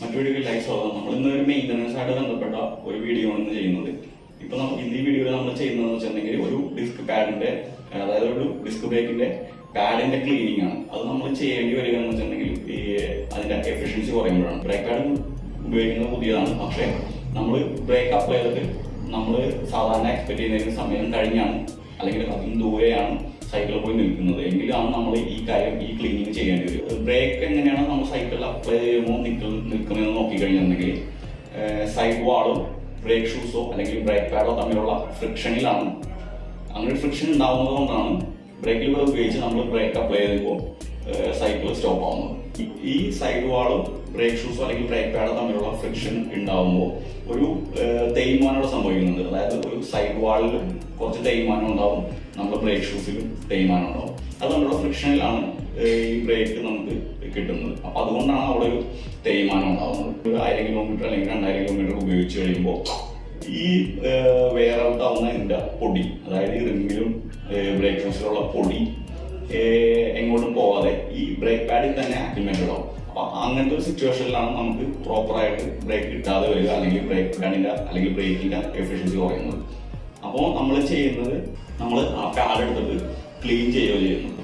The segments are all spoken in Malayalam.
മറ്റൊരു വീഡിയോയിലായി സ്വാഗതം. നമ്മൾ ഇന്നൊരു മെയിൻ്റനൻസ് ആയിട്ട് ബന്ധപ്പെട്ട ഒരു വീഡിയോ ആണ് ചെയ്യുന്നത്. ഇപ്പൊ ഇന്ന് ഈ വീഡിയോയിൽ നമ്മൾ ചെയ്യുന്നതെന്ന് വെച്ചിട്ടുണ്ടെങ്കിൽ ഒരു ഡിസ്ക് പാഡിന്റെ, അതായത് ഒരു ഡിസ്ക് ബ്രേക്കിന്റെ പാഡിന്റെ ക്ലീനിങ് ആണ്. അത് നമ്മൾ ചെയ്യേണ്ടി വരിക എന്ന് വെച്ചിട്ടുണ്ടെങ്കിൽ അതിന്റെ എഫിഷ്യൻസി കുറയുമ്പോഴാണ്. ബ്രേക്ക് പാഡ് ഉപയോഗിക്കുന്നത് പുതിയതാണ്, പക്ഷേ നമ്മൾ ബ്രേക്ക് അപ്ലൈ ചെയ്തിട്ട് നമ്മൾ സാധാരണ എക്സ്പെക്ട് ചെയ്യുന്ന സമയം കഴിഞ്ഞാണ് അല്ലെങ്കിൽ അതിന് ദൂരെയാണ് സൈക്കിളിൽ പോയി നിൽക്കുന്നത് എങ്കിലാണ് നമ്മൾ ഈ ക്ലീനിങ് ചെയ്യേണ്ടി വരും. ബ്രേക്ക് എങ്ങനെയാണ് നമ്മൾ സൈക്കിളിൽ അപ്ലൈ ചെയ്യുമ്പോൾ നിൽക്കുന്നതെന്ന് നോക്കിക്കഴിഞ്ഞിട്ടുണ്ടെങ്കിൽ സൈഡ് വാളും ബ്രേക്ക് ഷൂസോ അല്ലെങ്കിൽ ബ്രേക്ക് പാഡോ തമ്മിലുള്ള ഫ്രിക്ഷനിലാണ്. അങ്ങനെ ഒരു ഫ്രിക്ഷൻ ഉണ്ടാവുന്നത് കൊണ്ടാണ് ബ്രേക്ക് ലിവർ ഉപയോഗിച്ച് നമ്മൾ ബ്രേക്ക് അപ്ലൈ ചെയ്യുമ്പോൾ സൈക്കിൾ സ്റ്റോപ്പ് ആവുന്നത്. ഈ സൈഡ് വാളും ബ്രേക്ക് ഷൂസോ അല്ലെങ്കിൽ ബ്രേക്ക് പാഡോ തമ്മിലുള്ള ഫ്രിക്ഷൻ ഉണ്ടാവുമ്പോൾ ഒരു തേയ്മാനം സംഭവിക്കുന്നുണ്ട്. അതായത് ഒരു സൈഡ് വാളിലും കുറച്ച് തേയ്മാനം ഉണ്ടാവും, നമ്മുടെ ബ്രേക്ക് ഷൂസിലും തേയ്മാനം ഉണ്ടാവും. അത് നമ്മുടെ ഫ്രിക്ഷനിലാണ് ഈ ബ്രേക്ക് നമുക്ക് കിട്ടുന്നത്. അപ്പൊ അതുകൊണ്ടാണ് അവിടെ ഒരു തേയ്മാനം ഉണ്ടാവുന്നത്. ഒരു 1000 കിലോമീറ്റർ അല്ലെങ്കിൽ 2000 കിലോമീറ്റർ ഉപയോഗിച്ച് കഴിയുമ്പോൾ ഈ വെയർ ഔട്ട് ആവുന്ന ഇതിന്റെ പൊടി, അതായത് ഈ റിമ്മിലും ബ്രേക്ക് ഷൂസിലുള്ള പൊടി എങ്ങോട്ടും പോവാതെ ഈ ബ്രേക്ക് പാഡിൽ തന്നെ ആക്ടിവേറ്റഡ് ആവും. അപ്പൊ അങ്ങനത്തെ ഒരു സിറ്റുവേഷനിലാണ് നമുക്ക് പ്രോപ്പറായിട്ട് ബ്രേക്ക് കിട്ടാതെ വരിക, അല്ലെങ്കിൽ ബ്രേക്ക് പാഡിന്റെ അല്ലെങ്കിൽ ബ്രേക്കിന്റെ എഫിഷ്യൻസി കുറയുന്നത്. അപ്പോൾ നമ്മൾ ചെയ്യുന്നത്, നമ്മൾ ആ പാഡ് എടുത്തിട്ട് ക്ലീൻ ചെയ്യുകയോ ചെയ്യുന്നത്.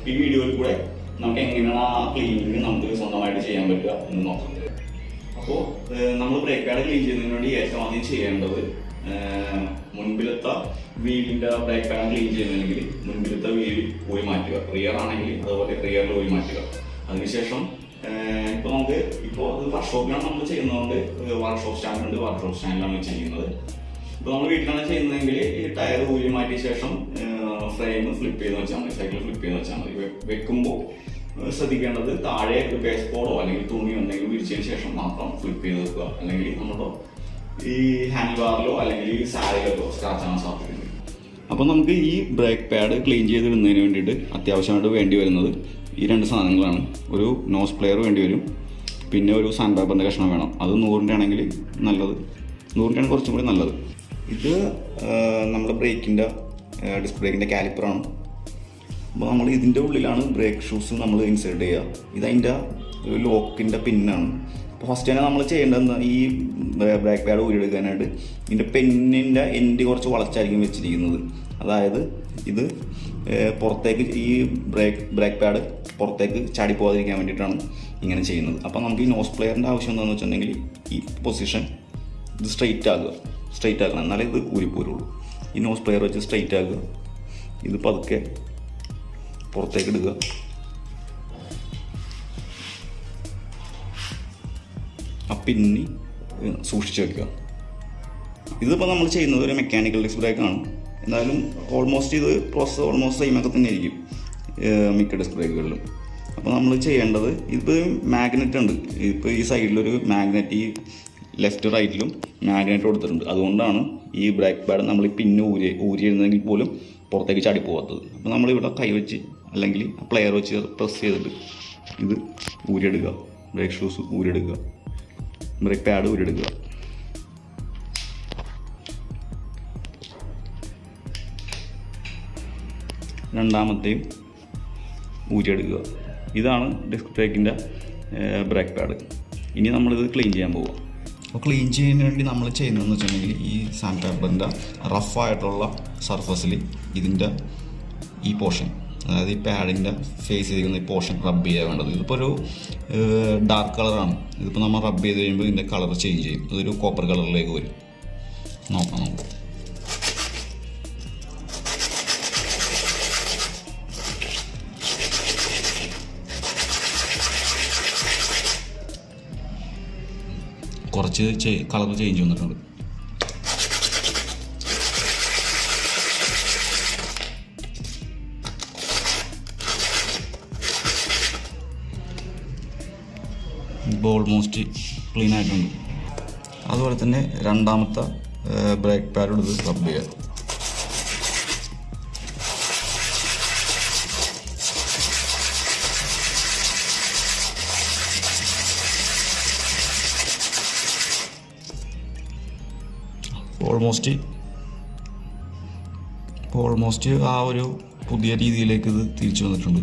ഈ വീഡിയോയിൽ കൂടെ നമുക്ക് എങ്ങനെയാണ് ആ ക്ലീനിങ് നമുക്ക് സ്വന്തമായിട്ട് ചെയ്യാൻ പറ്റുക എന്ന് നോക്കാം. അപ്പോൾ നമ്മൾ ബ്രേക്ക് പാഡ് ക്ലീൻ ചെയ്യുന്നതിന് വേണ്ടി ഏറ്റവും ആദ്യം ചെയ്യേണ്ടത്, മുൻപിലത്തെ വീലിന്റെ ബ്രേക്ക് പാഡ് ക്ലീൻ ചെയ്യുന്നതെങ്കിൽ മുൻപിലത്തെ വീൽ പോയി മാറ്റുക. റിയർ ആണെങ്കിൽ അതുപോലെ റിയറിൽ പോയി മാറ്റുക. അതിനുശേഷം ഇപ്പൊ നമുക്ക് അത് വർക്ക്ഷോപ്പിലാണ് നമ്മൾ ചെയ്യുന്നതുകൊണ്ട് വർക്ക്ഷോപ്പ് സ്റ്റാൻഡ് ഉണ്ട്, വർക്ക്ഷോപ്പ് സ്റ്റാൻഡിലാണ് ചെയ്യുന്നത്. ഇപ്പൊ നമ്മൾ വീട്ടിലാണ് ചെയ്യുന്നതെങ്കിൽ ഈ ടയർ ഊരി മാറ്റിയ ശേഷം ഫ്രെയിം ഫ്ലിപ്പ് ചെയ്ത് വെച്ചാൽ മതി, സൈക്കിൾ ഫ്ലിപ്പ് ചെയ്ത് വെച്ചാൽ മതി. വെക്കുമ്പോൾ ശ്രദ്ധിക്കേണ്ടത് താഴെ ഒരു ബേസ്ബോളോ അല്ലെങ്കിൽ തുണിയോ എന്തെങ്കിലും വിരിച്ചതിന് ശേഷം മാത്രം ഫ്ലിപ്പ് ചെയ്ത് വെക്കുക. അല്ലെങ്കിൽ നമ്മുടെ ഈ ഹാൻഡിൽ ബാറിലോ അല്ലെങ്കിൽ ഈ സാരിലോ സ്ക്രാച്ച് ആവാൻ സാധ്യതയുണ്ട്. അപ്പോൾ നമുക്ക് ഈ ബ്രേക്ക് പാഡ് ക്ലീൻ ചെയ്തിടുന്നതിന് വേണ്ടിയിട്ട് അത്യാവശ്യമായിട്ട് വേണ്ടി വരുന്നത് ഈ 2 സാധനങ്ങളാണ്. ഒരു നോസ് പ്ലെയർ വേണ്ടി വരും, പിന്നെ ഒരു സാൻഡ് പേപ്പറിൻ്റെ കഷ്ണം വേണം. അത് 100-ൻ്റെ ആണെങ്കിൽ നല്ലത്, 100-ൻ്റെ കുറച്ചും കൂടി നല്ലത്. ഇത് നമ്മുടെ ബ്രേക്കിൻ്റെ ഡിസ്ക് ബ്രേക്കിൻ്റെ കാലിപ്പറാണ്. അപ്പോൾ നമ്മൾ ഇതിൻ്റെ ഉള്ളിലാണ് ബ്രേക്ക് ഷൂസ് നമ്മൾ ഇൻസേർട്ട് ചെയ്യുക. ഇതതിൻ്റെ ലോക്കിൻ്റെ പിന്നാണ്. അപ്പോൾ ഫസ്റ്റ് തന്നെ നമ്മൾ ചെയ്യേണ്ടത് ഈ ബ്രേക്ക് പാഡ് ഊരിയെടുക്കാനായിട്ട് ഇതിൻ്റെ പെന്നിൻ്റെ എൻഡ് കുറച്ച് വളച്ചായിരിക്കും വെച്ചിരിക്കുന്നത്. അതായത് ഇത് പുറത്തേക്ക് ഈ ബ്രേക്ക് പാഡ് പുറത്തേക്ക് ചാടിപ്പോകാതിരിക്കാൻ വേണ്ടിയിട്ടാണ് ഇങ്ങനെ ചെയ്യുന്നത്. അപ്പോൾ നമുക്ക് ഈ നോസ് പ്ലെയറിൻ്റെ ആവശ്യം എന്താണെന്ന് വെച്ചിട്ടുണ്ടെങ്കിൽ ഈ പൊസിഷൻ ഇത് സ്ട്രെയിറ്റ് ആക്കണം, എന്നാലേ ഇത് ഊരിപ്പോരുള്ളൂ. ഈ നോസ് പ്ലെയർ വെച്ച് സ്ട്രെയിറ്റ് ആക്കുക. ഇത് പതുക്കെ പുറത്തേക്ക് ഇടുക. ആ പിന്നി സൂക്ഷിച്ച് വെക്കുക. ഇതിപ്പോൾ നമ്മൾ ചെയ്യുന്നത് ഒരു മെക്കാനിക്കൽ ഡിസ്ക് ബ്രേക്കാണ്. എന്തായാലും ഓൾമോസ്റ്റ് ഇത് പ്രോസസ്സ് ഓൾമോസ്റ്റ് സെയിമൊക്കെ തന്നെ ആയിരിക്കും മിക്ക ഡിസ്ക് ബ്രേക്കുകളിലും. അപ്പോൾ നമ്മൾ ചെയ്യേണ്ടത്, ഇപ്പോൾ മാഗ്നറ്റ് ഉണ്ട്. ഇപ്പോൾ ഈ സൈഡിലൊരു മാഗ്നറ്റ്, ഈ ലെഫ്റ്റ് റൈറ്റിലും മാഗ്നറ്റ് കൊടുത്തിട്ടുണ്ട്. അതുകൊണ്ടാണ് ഈ ബ്രേക്ക് പാഡ് നമ്മൾ ഈ പിന്ന് ഊരിയിരുന്നെങ്കിൽ പോലും പുറത്തേക്ക് ചാടിപ്പോകാത്തത്. അപ്പോൾ നമ്മളിവിടെ കൈവച്ച് അല്ലെങ്കിൽ പ്ലെയർ വെച്ച് പ്രസ് ചെയ്തിട്ട് ഇത് ഊരിയെടുക്കുക. ബ്രേക്ക് ഷൂസ് ഊരിയെടുക്കുക, ബ്രേക്ക് പാഡ് ഊരിയെടുക്കുക. രണ്ടാമത്തെയും ഊരിയെടുക്കുക. ഇതാണ് ഡിസ്ക് ബ്രേക്കിൻ്റെ ബ്രേക്ക് പാഡ്. ഇനി നമ്മളിത് ക്ലീൻ ചെയ്യാൻ പോവുക. അപ്പോൾ ക്ലീൻ ചെയ്യാൻ വേണ്ടി നമ്മൾ ചെയ്യുന്നതെന്ന് വെച്ചിട്ടുണ്ടെങ്കിൽ ഈ സാൻഡ് പേപ്പറിൻ്റെ റഫായിട്ടുള്ള സർഫസിൽ ഇതിൻ്റെ ഈ പോർഷൻ, അതായത് ഈ പാഡിൻ്റെ ഫേസ് ചെയ്തിരിക്കുന്ന ഈ പോർഷൻ റബ്ബ് ചെയ്യാൻ വേണ്ടത്. ഇതിപ്പോൾ ഒരു ഡാർക്ക് കളറാണ്. ഇതിപ്പോൾ നമ്മൾ റബ്ബ് ചെയ്ത് കഴിയുമ്പോൾ ഇതിൻ്റെ കളർ ചേഞ്ച് ചെയ്യും. ഇതൊരു കോപ്പർ കളറിലേക്ക് വരും. നോക്കാം നമുക്ക്. കുറച്ച് കളർ ചേഞ്ച് വന്നിട്ടുണ്ട്. ഇപ്പോൾ ഓൾമോസ്റ്റ് ക്ലീൻ ആയിട്ടുണ്ട്. അതുപോലെ തന്നെ രണ്ടാമത്തെ ബ്രേക്ക് പാഡ് എടുത്ത് റബ്ബ് ചെയ്യുക. ഓൾമോസ്റ്റ് ആ ഒരു പുതിയ രീതിയിലേക്ക് ഇത് തിരിച്ചു വന്നിട്ടുണ്ട്.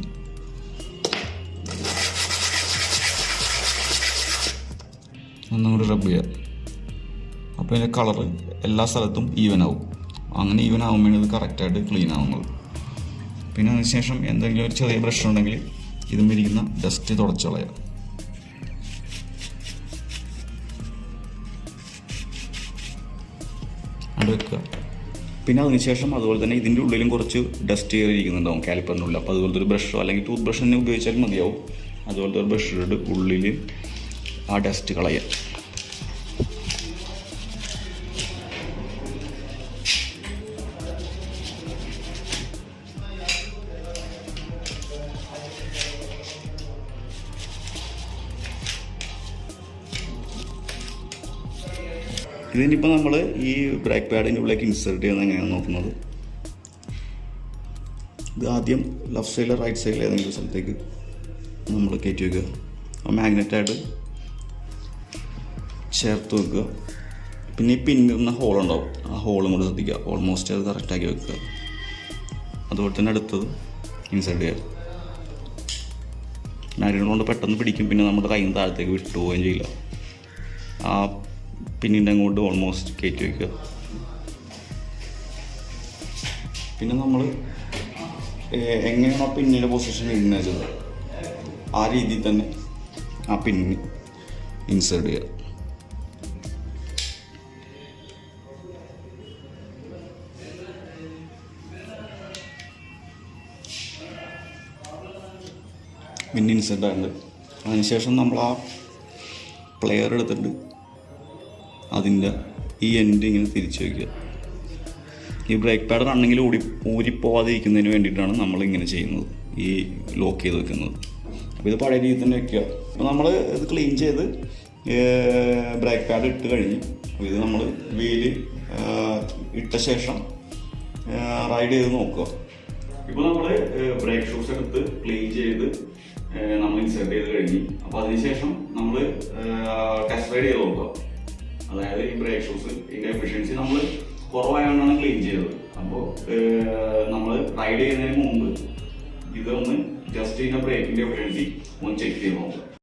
ഒന്നും കൂടി റബ്ബ് ചെയ്യുക. അപ്പോൾ ഇതിൻ്റെ കളറ് എല്ലാ സ്ഥലത്തും ഈവൻ ആവും. അങ്ങനെ ഈവൻ ആകുമ്പോഴാണ് ഇത് കറക്റ്റായിട്ട് ക്ലീൻ ആവുന്നത്. പിന്നെ അതിനുശേഷം എന്തെങ്കിലും ഒരു ചെറിയ ബ്രഷ് ഉണ്ടെങ്കിൽ ഇതും ഇരിക്കുന്ന ഡസ്റ്റ് തുടച്ച് കളയുക. അത് വെക്കുക. പിന്നെ അതിനുശേഷം അതുപോലെ തന്നെ ഇതിൻ്റെ ഉള്ളിലും കുറച്ച് ഡസ്റ്റ് കയറിയിരിക്കുന്നുണ്ടാവും കാലിപ്പറിൻ്റെ ഉള്ളിൽ. അപ്പോൾ അതുപോലത്തെ ഒരു ബ്രഷോ അല്ലെങ്കിൽ ടൂത്ത് ബ്രഷ് തന്നെ ഉപയോഗിച്ചാൽ മതിയാവും. അതുപോലത്തെ ഒരു ബ്രഷിൻ്റെ ഉള്ളിൽ ആ ഡസ്റ്റ് കളയുക. ഇതിനിപ്പോൾ നമ്മൾ ഈ ബ്രേക്ക് പാഡിൻ്റെ ഉള്ളിലേക്ക് ഇൻസേർട്ട് ചെയ്യുന്നത് എങ്ങനെയാണ് നോക്കുന്നത്. ഇത് ആദ്യം ലെഫ്റ്റ് സൈഡിൽ റൈറ്റ് സൈഡിൽ ഏതെങ്കിലും സ്ഥലത്തേക്ക് നമ്മൾ കയറ്റി വയ്ക്കുക. ആ മാഗ്നറ്റായിട്ട് ചേർത്ത് വെക്കുക. പിന്നെ ഈ പിന്നിടുന്ന ഹോളുണ്ടാവും, ആ ഹോളും കൂടെ ശ്രദ്ധിക്കുക. ഓൾമോസ്റ്റ് അത് കറക്റ്റാക്കി വെക്കുക. അതുപോലെ തന്നെ അടുത്തത് ഇൻസേർട്ട് ചെയ്യുക. മാഗ്നറ്റ് കൊണ്ട് പെട്ടെന്ന് പിടിക്കും. പിന്നെ നമ്മുടെ കയ്യിൽ നിന്ന് താഴത്തേക്ക് വിട്ടു പോവുകയും ചെയ്യില്ല. ആ പിന്നിൻ്റെ അങ്ങോട്ട് ഓൾമോസ്റ്റ് കയറ്റി വയ്ക്കുക. പിന്നെ നമ്മൾ എങ്ങനെയാണ് ആ പിന്നിൻ്റെ പൊസിഷൻ ഇടുന്നത് ആ രീതിയിൽ തന്നെ ആ പിന്നി ഇൻസേർട്ട് ചെയ്യുക. പിന്നി ഇൻസേർട്ട് ആയിട്ടുണ്ട്. അതിനുശേഷം നമ്മൾ ആ പ്ലെയർ എടുത്തിട്ട് അതിൻ്റെ ഈ എൻഡ് ഇങ്ങനെ തിരിച്ച് വയ്ക്കുക. ഈ ബ്രേക്ക് പാഡ് റണ്ണിങ്ങിൽ ഊരിപ്പോവാതിരിക്കുന്നതിന് വേണ്ടിയിട്ടാണ് നമ്മളിങ്ങനെ ചെയ്യുന്നത്, ഈ ലോക്ക് ചെയ്ത് വെക്കുന്നത്. അപ്പോൾ ഇത് പഴയ രീതിയിൽ തന്നെ വയ്ക്കുക. അപ്പോൾ നമ്മൾ ഇത് ക്ലീൻ ചെയ്ത് ബ്രേക്ക് പാഡ് ഇട്ട് കഴിഞ്ഞ് ഇത് നമ്മൾ വീല് ഇട്ട ശേഷം റൈഡ് ചെയ്ത് നോക്കുക. ഇപ്പോൾ നമ്മൾ ബ്രേക്ക് ഷൂസ് എടുത്ത് ക്ലീൻ ചെയ്ത് നമ്മൾ ഇൻസേർട്ട് ചെയ്ത് കഴിഞ്ഞ് അപ്പോൾ അതിനുശേഷം നമ്മൾ ടെസ്റ്റ് റൈഡ് ചെയ്ത് നോക്കുക. അതായത് ഈ ബ്രേക്ക് ഷൂസ് ഇതിൻ്റെ എഫിഷ്യൻസി നമ്മൾ കുറവായതുകൊണ്ടാണ് ക്ലീൻ ചെയ്തത്. അപ്പോൾ നമ്മൾ റൈഡ് ചെയ്യുന്നതിന് മുമ്പ് ഇതൊന്ന് ജസ്റ്റ് ഇതിൻ്റെ ബ്രേക്കിൻ്റെ എഫിഷ്യൻസി ഒന്ന് ചെക്ക് ചെയ്ത് നോക്കുക.